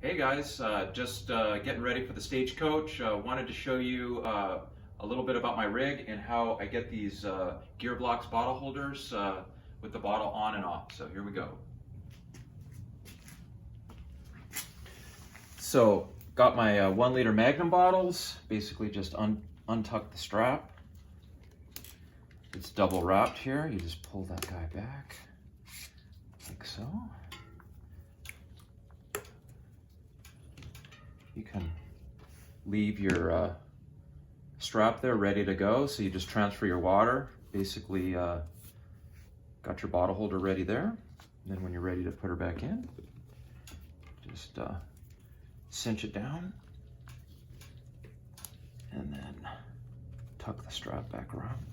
Hey guys, just getting ready for the stagecoach. Wanted to show you a little bit about my rig and how I get these gear blocks bottle holders with the bottle on and off. So here we go. So got my 1 liter Magnum bottles. Basically just untuck the strap. It's double wrapped here. You just pull that guy back like so. You can leave your strap there ready to go. So you just transfer your water. Basically got your bottle holder ready there. And then when you're ready to put her back in, just cinch it down and then tuck the strap back around.